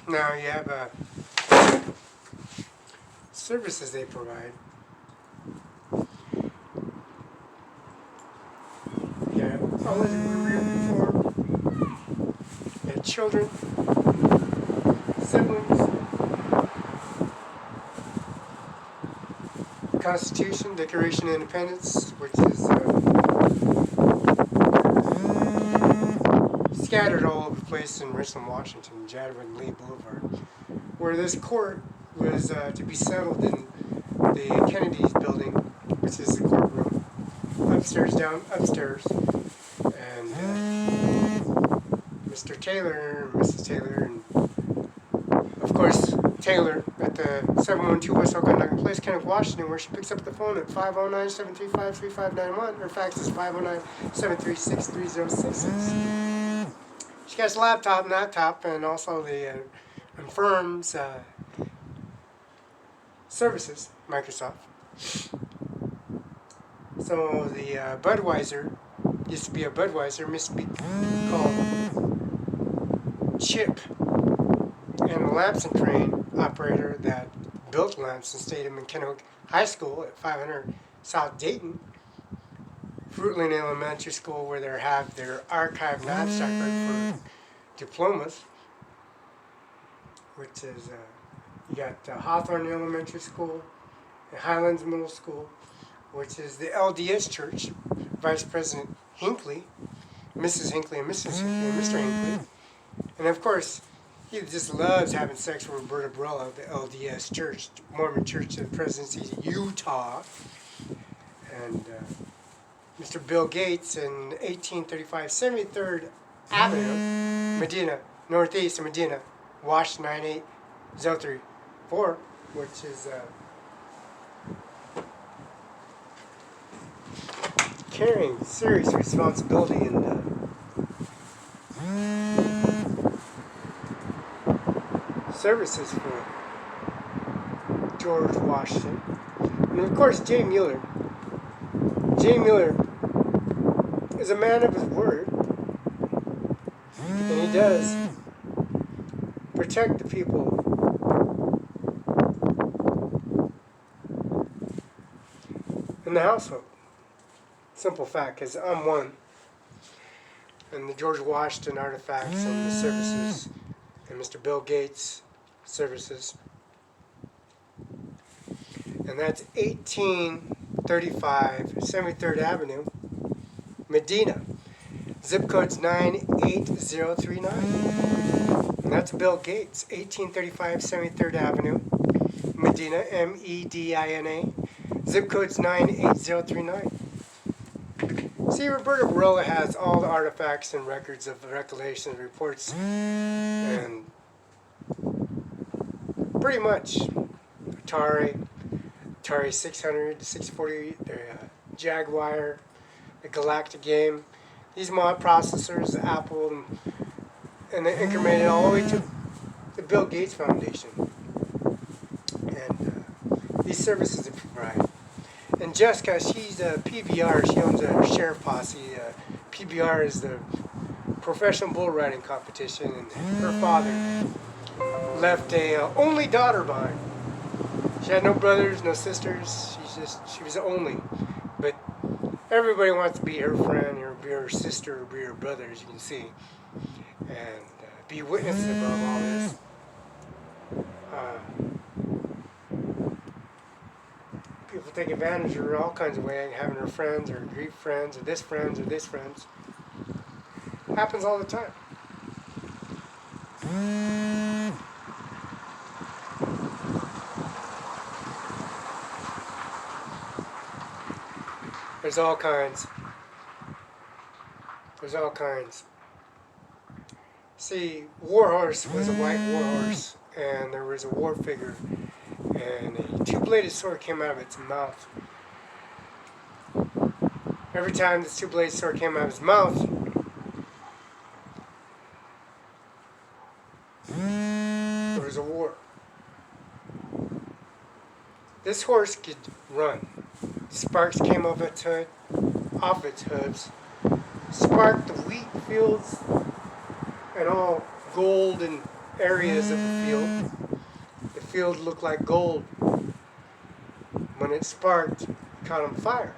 Now you have services they provide. Yeah, all this we were before. You had children, siblings, Constitution, Declaration of Independence, which is scattered all over the place in Richland, Washington, Jadwin and Lee Boulevard, where this court was to be settled in the Kennedy's building, which is the courtroom, upstairs, and Mr. Taylor, Mrs. Taylor, and of course Taylor at the 712 West Okanagan Place, Kennewick, Washington, where she picks up the phone at 509-735-3591. Her fax is 509-736-3066. She has a laptop and laptop, and also the firm's services, Microsoft. So the Budweiser used to be a Budweiser, used to be called Chip, and the Lamson crane operator that built Lamson Stadium in Kennewick High School at 500 South Dayton, Fruitland Elementary School, where they have their archived and abstract work for diplomas, which is you got Hawthorne Elementary School and Highlands Middle School, which is the LDS Church, Vice President Hinckley, Mrs. Hinckley, and Mrs. Hinckley, and Mr. Hinckley. And of course, he just loves having sex with Roberta Barela of the LDS Church, Mormon Church of the Presidency of Utah. And Mr. Bill Gates in 1835, 73rd Avenue, Medina, Northeast of Medina, Wash 98034, which is carrying serious responsibility in services for George Washington. And of course, Jay Mueller. Jay Mueller is a man of his word, and he does protect the people in the household. Simple fact, because I'm one. And the George Washington artifacts and the services, and Mr. Bill Gates services. And that's 1835 73rd Avenue, Medina. Zip code's 98039. And that's Bill Gates, 1835 73rd Avenue, Medina, Medina. Zip code's 98039. See, Roberta Barela has all the artifacts and records of recollections, reports, and pretty much Atari 600, 640, the Jaguar, the Galactic game. These mod processors, the Apple, and they incremented all the way to the Bill Gates Foundation. And these services they provide. And Jessica, she's a PBR. She owns a sheriff posse. PBR is the professional bull riding competition, and her father left a only daughter behind. She had no brothers, no sisters. She was the only. But everybody wants to be her friend, or be her sister, or be her brother, as you can see, and be witnesses above all this. People take advantage of her all kinds of ways, having her friends, or Greek friends, or this friends, or this friends. It happens all the time. There's all kinds. There's all kinds. See, Warhorse was a white warhorse, and there was a war figure, and a two-bladed sword came out of its mouth. Every time this two-bladed sword came out of its mouth, there was a war. This horse could run. Sparks came off its hooves, sparked the wheat fields and all golden areas of the field. The field looked like gold. When it sparked, it caught on fire.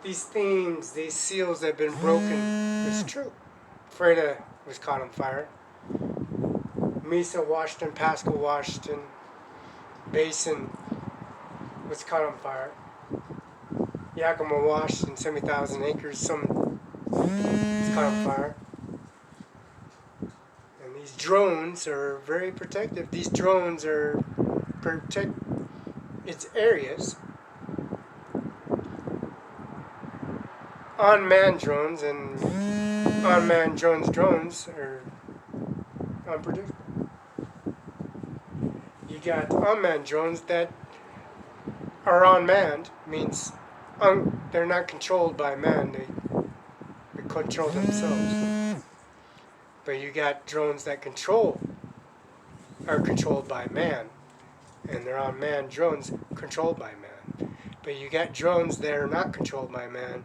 These themes, these seals that have been broken, it's true. Freda was caught on fire. Mesa, Washington, Pasco, Washington, Basin was caught on fire. Yakima, Washington, 70,000 acres, some was caught on fire. And these drones are very protective. These drones are protect its areas. unmanned drones, and unmanned drones are unpredictable. You got unmanned drones that are unmanned, means they're not controlled by man, they control themselves. But you got drones that are controlled by man, and they're unmanned drones controlled by man. But you got drones that are not controlled by man,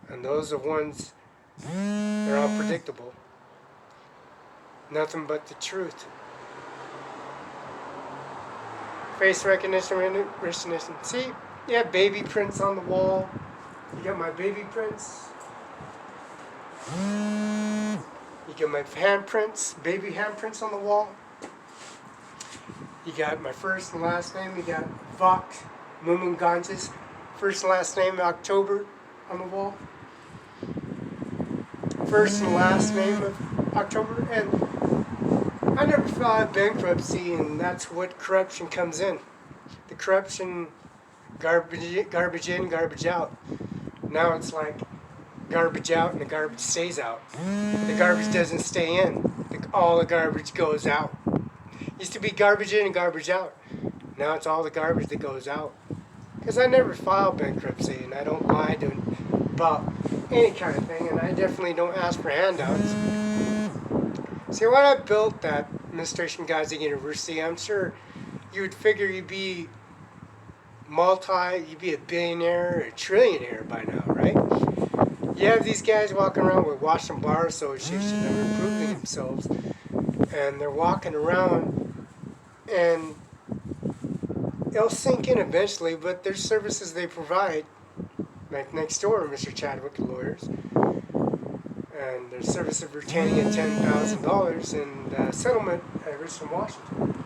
and those are ones that are unpredictable. Nothing but the truth. Face recognition. See, you have baby prints on the wall. You got my baby prints. You got my handprints, baby handprints on the wall. You got my first and last name. You got Vok Mumungantes, first and last name October on the wall. First and last name of October. And I never filed bankruptcy, and that's what corruption comes in. The corruption, garbage in, garbage out. Now it's like garbage out and the garbage stays out. The garbage doesn't stay in. All the garbage goes out. Used to be garbage in and garbage out. Now it's all the garbage that goes out. Because I never filed bankruptcy, and I don't lie about any kind of thing, and I definitely don't ask for handouts. See, when I built that administration guys at university, I'm sure you would figure you'd be a billionaire or a trillionaire by now, right? You have these guys walking around with Washington Bar Association that are improving themselves, and they're walking around, and it'll sink in eventually, but there's services they provide, like next door, Mr. Chadwick lawyers, and their service of retaining at $10,000 and settlement at Richmond, Washington.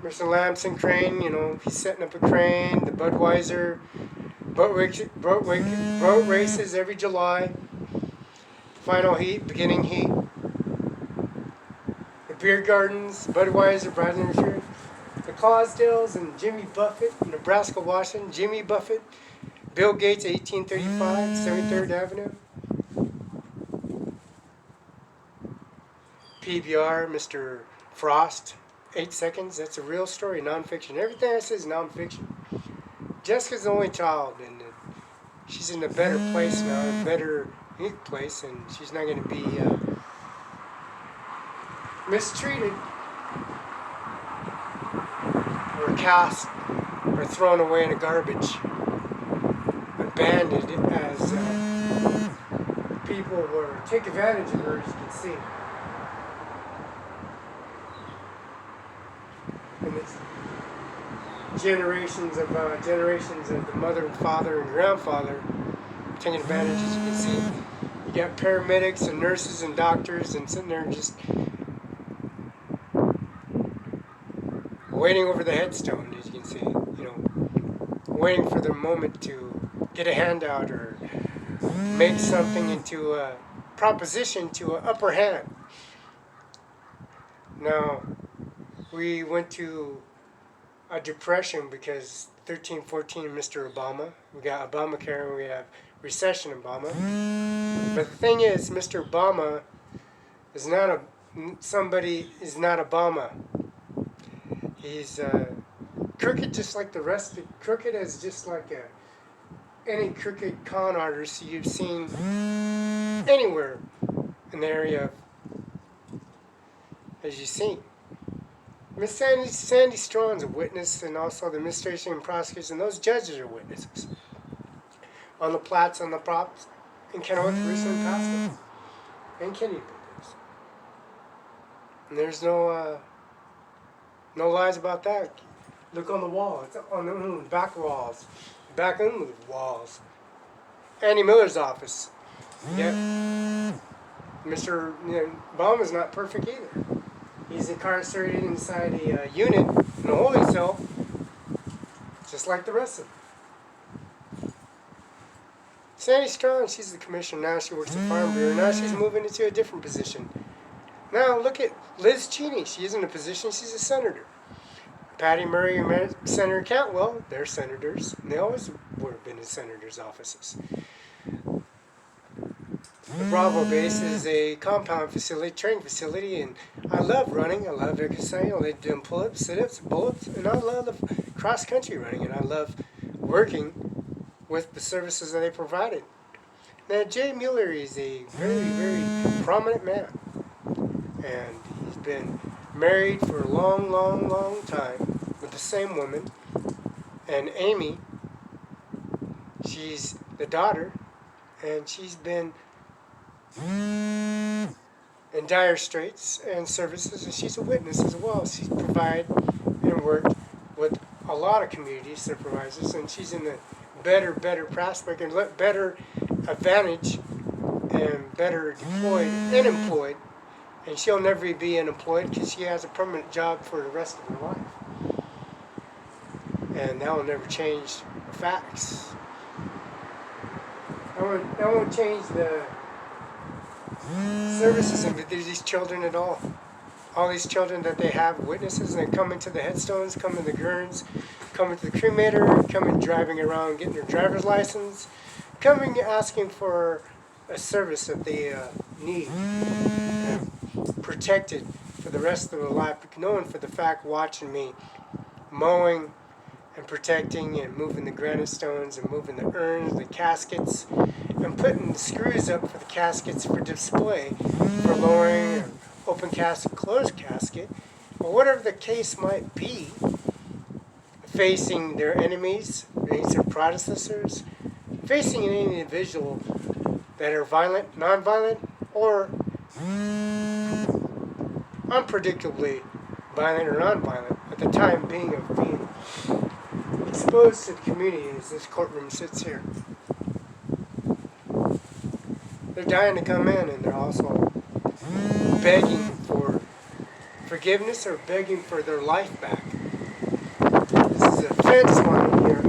Mr. Lamson crane, he's setting up a crane. The Budweiser boat races every July. Final heat, beginning heat. The beer gardens, Budweiser, Bradley Retreat. The Clydesdales and Jimmy Buffett, Nebraska, Washington. Jimmy Buffett, Bill Gates, 1835, 73rd Avenue. PBR, Mr. Frost. 8 seconds, that's a real story, nonfiction. Everything I say is nonfiction. Jessica's the only child, and she's in a better place now, a better unique place, and she's not going to be mistreated or cast or thrown away in the garbage, abandoned as people will take advantage of her, as you can see. And it's generations of the mother and father and grandfather taking advantage, as you can see. You got paramedics and nurses and doctors and sitting there just waiting over the headstone, as you can see. Waiting for their moment to get a handout or make something into a proposition to an upper hand. Now, we went to a depression because 13, 14, Mr. Obama. We got Obamacare and we have recession Obama. But the thing is, Mr. Obama is not Obama. He's crooked just like the rest of crooked as just like any crooked con artist you've seen anywhere in the area, as you see. Miss Sandy Strawn's a witness, and also the administration and prosecutors, and those judges are witnesses. On the plats, on the props, in Kennewick, recently passed them. And Kenny did this. And there's no lies about that. Look on the wall. It's on the back walls. Back in the walls. Andy Miller's office. Yep. Mr. Obama's not perfect either. He's incarcerated inside a unit in a holding cell, just like the rest of them. Sandy Strawn, she's the commissioner now. She works at Farm Bureau. Now she's moving into a different position. Now look at Liz Cheney. She isn't a position. She's a senator. Patty Murray and Senator Cantwell, they're senators. And they always have been in senators' offices. The Bravo base is a compound facility, training facility, and I love running. I love exercising. I like doing pull-ups, sit-ups, pull-ups, and I love the cross-country running, and I love working with the services that they provided. Now, Jay Mueller is a very, very prominent man, and he's been married for a long, long, long time with the same woman. And Amy, she's the daughter, and she's been in dire straits and services, and she's a witness as well. She's provided and worked with a lot of community supervisors, and she's in a better prospect and better advantage and better deployed and employed, and she'll never be unemployed because she has a permanent job for the rest of her life, and that will never change the facts. That won't change the services and these children at all. All these children that they have witnesses, and they come into the headstones, come in the gurns, come into the cremator, come in driving around getting their driver's license, coming asking for a service that they need, protected for the rest of their life, knowing for the fact watching me mowing and protecting and moving the granite stones and moving the urns, the caskets, and putting the screws up for the caskets for display, for lowering or open casket, closed casket, or whatever the case might be, facing their enemies, facing their predecessors, facing any individual that are violent, non-violent, or unpredictably violent or non-violent at the time being of being exposed to the community as this courtroom sits here. They're dying to come in, and they're also begging for forgiveness or begging for their life back. This is a fence line here.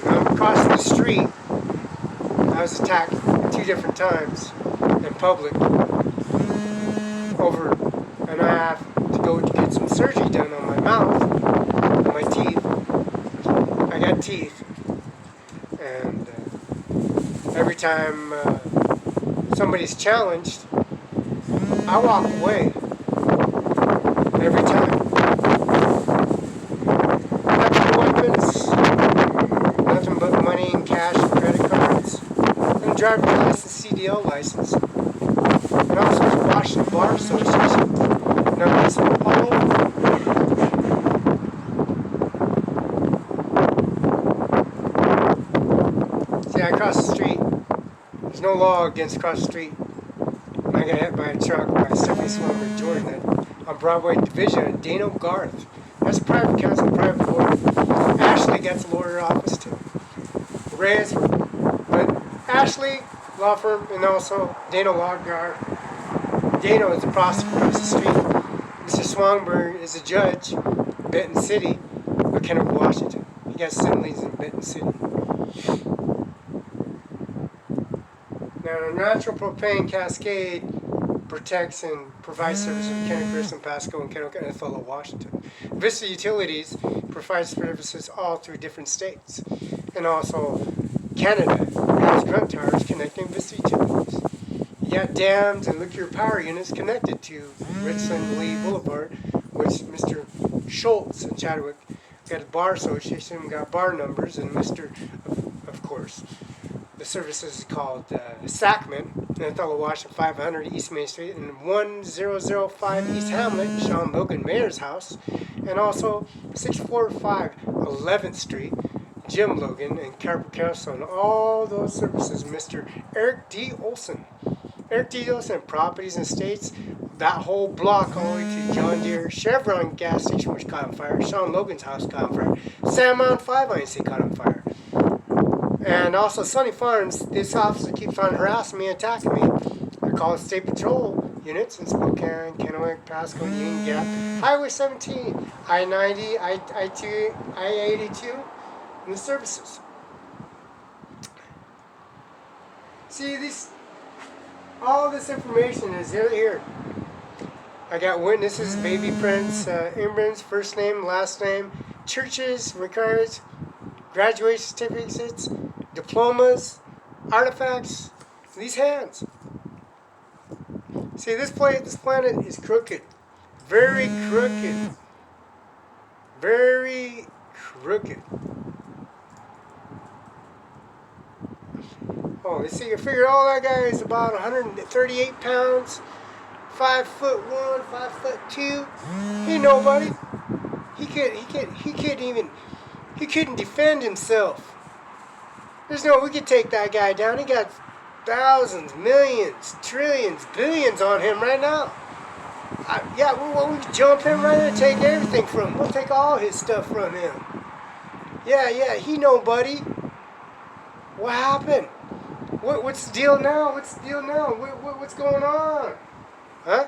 And I'm across the street. I was attacked 2 different times in public over, and I have to go get some surgery done on my mouth, on my teeth. I got teeth, and every time somebody's challenged, I walk away. Every time. Nothing but weapons, nothing but money and cash and credit cards, and driver's license, CDL license, and also the Washington Bar Association. Now, it's all over. See, I cross the street. There's no law against cross the street. I got hit by a truck by Stephanie Swammer Jordan on Broadway Division at Dano Garth. That's a private counsel, private lawyer. Ashley gets a lawyer office too. Reyes, but Ashley Law Firm and also Dano Law Garth. Dano is the prosecutor across the street. Mr. Swamberg is a judge, Benton City, of Kennewick, Washington. He got siblings in Benton City. Now, the natural propane cascade protects and provides services in Kennewick, and Pasco, and Kennewick, and Othello, Washington. Vista Utilities provides services all through different states. And also, Canada has grunt towers connecting Vista Utilities. You got dams and nuclear power units connected to Richland Lee Boulevard, which Mr. Schultz in Chadwick got a bar association, we got bar numbers, and Mr. Of course. The services is called Sacman, in Othello, Washington, 500 East Main Street, and 1005 East Hamlet, Sean Logan Mayor's house, and also 645 11th Street, Jim Logan, and Carpet Council, and all those services, Mr. Eric D. Olson. Eric D. Olson, Properties and Estates, that whole block all the way to John Deere Chevron gas station, which caught on fire, Sean Logan's house caught on fire, San Mountain 5 INC caught on fire. And also Sunny Farms, this officer keeps on harassing me, attacking me. I call State Patrol units in Spokane, Kennewick, Pasco, Union Gap, Highway 17, I-90, I-2, I-82, and the services. See, all this information is here. I got witnesses, baby prints, immigrants, first name, last name, churches, records, graduation certificates, diplomas, artifacts. These hands. See, this planet is crooked. Very crooked. Very crooked. Oh, you see, you figure all that guy is about 138 pounds, 5'1", 5'2". He ain't nobody. He couldn't defend himself. There's no, we could take that guy down. He got thousands, millions, trillions, billions on him right now. We can jump him right there and take everything from him. We'll take all his stuff from him. Yeah, he nobody. What happened? What's the deal now? What's the deal now? What's going on? Huh?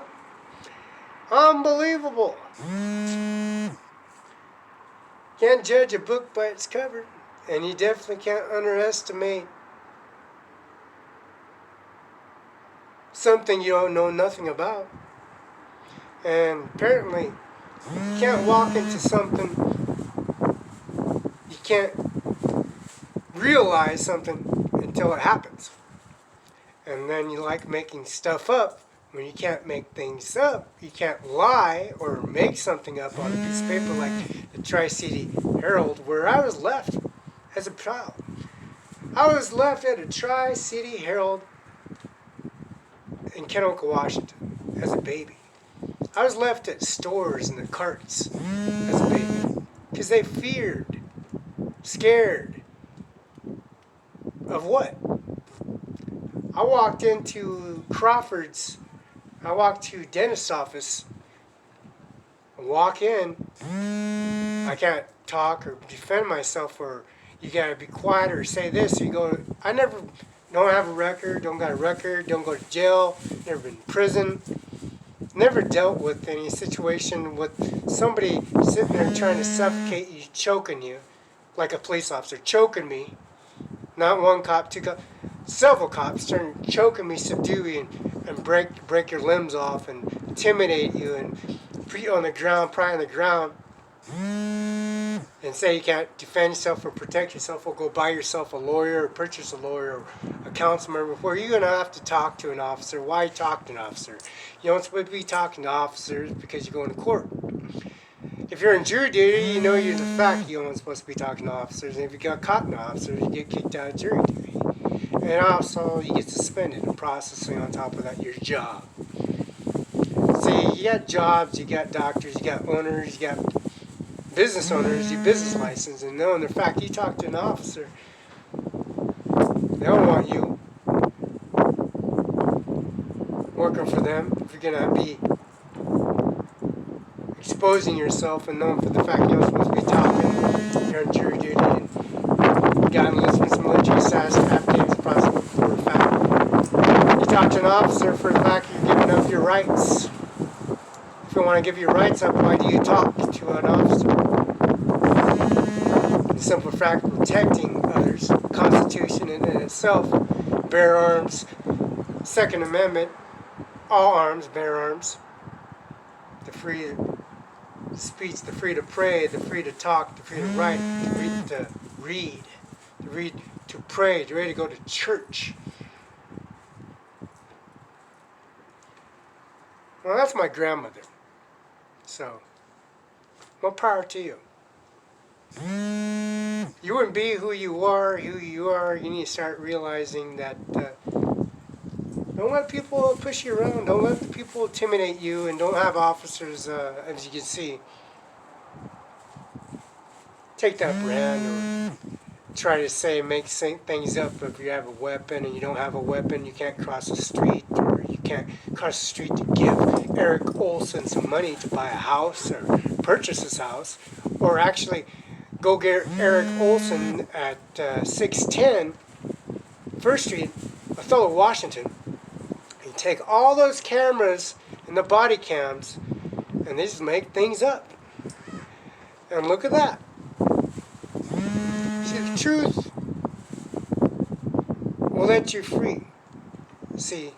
Unbelievable. Can't judge a book by its cover. And you definitely can't underestimate something you don't know nothing about. And apparently, you can't walk into something, you can't realize something until it happens. And then you like making stuff up. When you can't make things up, you can't lie or make something up on a piece of paper like the Tri-City Herald, where I was left as a child. I was left at a Tri-City Herald in Kenoka, Washington, as a baby. I was left at stores in the carts as a baby because they feared, scared of what? I walked into Crawford's, I walked to dentist's office, I walk in, I can't talk or defend myself, or you gotta be quiet or say this, or you go, I never, don't have a record, don't got a record, don't go to jail, never been in prison, never dealt with any situation with somebody sitting there trying to suffocate you, choking you, like a police officer, choking me, not one cop, two cops, several cops turn choking me, subdue you, and break your limbs off and intimidate you and put you on the ground, pry on the ground, and say you can't defend yourself or protect yourself or go buy yourself a lawyer or purchase a lawyer or a council member, where you're going to have to talk to an officer. Why talk to an officer? You don't supposed to be talking to officers because you're going to court. If you're in jury duty, you know you're the fact you're only supposed to be talking to officers. And if you got caught in officers, you get kicked out of jury duty. And also, you get suspended and processing on top of that, your job. See, you got jobs, you got doctors, you got owners, you got business owners, your business license, and knowing the fact you talk to an officer, they don't want you working for them if you're going to be exposing yourself and knowing for the fact you're supposed to be talking, you're on jury duty, and you got enlistments, military status, Afghans, possible for a fact. You talk to an officer for the fact you're giving up your rights. If you want to give your rights up, why do you talk to an officer? The simple fact of protecting others, Constitution in itself, bear arms, Second Amendment, all arms, bear arms, the free speech, the free to pray, the free to talk, the free to write, the free to read, to pray, to ready to go to church. Well, that's my grandmother. So, more power to you. You wouldn't be who you are. You need to start realizing that don't let people push you around. Don't let the people intimidate you, and don't have officers, as you can see, take that brand or try to say, make things up. If you have a weapon and you don't have a weapon, you can't cross the street, or you can't cross the street to give Eric Olson some money to buy a house or purchase his house, or actually go get Eric Olson at 610 First Street, Othello, Washington, and take all those cameras and the body cams, and they just make things up. And look at that. See, the truth will let you free. See,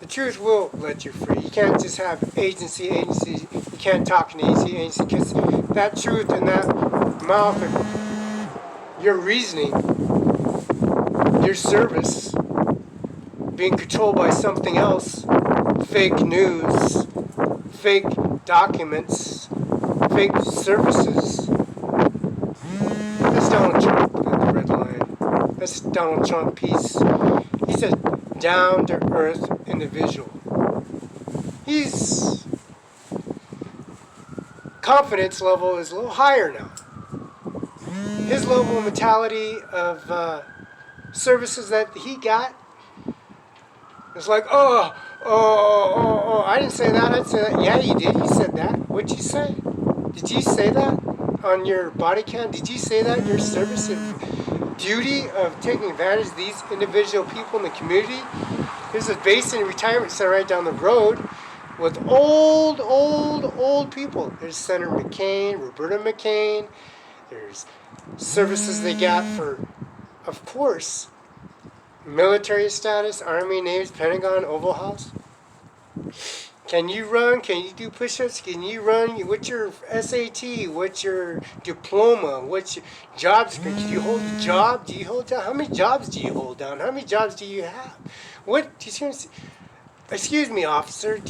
The truth will let you free. You can't just have agency. You can't talk an agency, because that truth and that mouth and your reasoning, your service, being controlled by something else, fake news, fake documents, fake services. That's Donald Trump at the red line. That's Donald Trump. He's a down-to-earth individual. His confidence level is a little higher now. His level of mentality of services that he got is like, oh, I didn't say that, I'd say that. Yeah, you did. You said that. What'd you say? Did you say that on your body cam? Did you say that in your service of duty of taking advantage of these individual people in the community? There's a basin retirement center right down the road with old people. There's Senator McCain, Roberta McCain. There's services they got for, of course, military status, Army, Navy, Pentagon, Oval House. Can you run? Can you do push-ups? Can you run? What's your SAT? What's your diploma? What's your job description? Do you hold a job? Do you hold down? How many jobs do you hold down? How many jobs do you have? What? Excuse me, officer.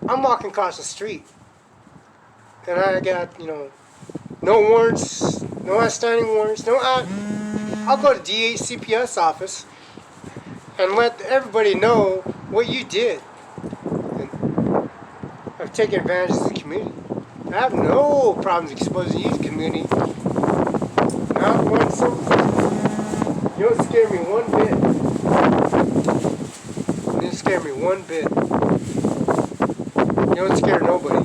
I'm walking across the street, and I got no warrants, no outstanding warrants, I'll go to DHCPS office and let everybody know what you did. I've taken advantage of the community. I have no problems exposing you to the community. Not one something. You don't scare me one bit. You don't scare me one bit. You don't scare nobody.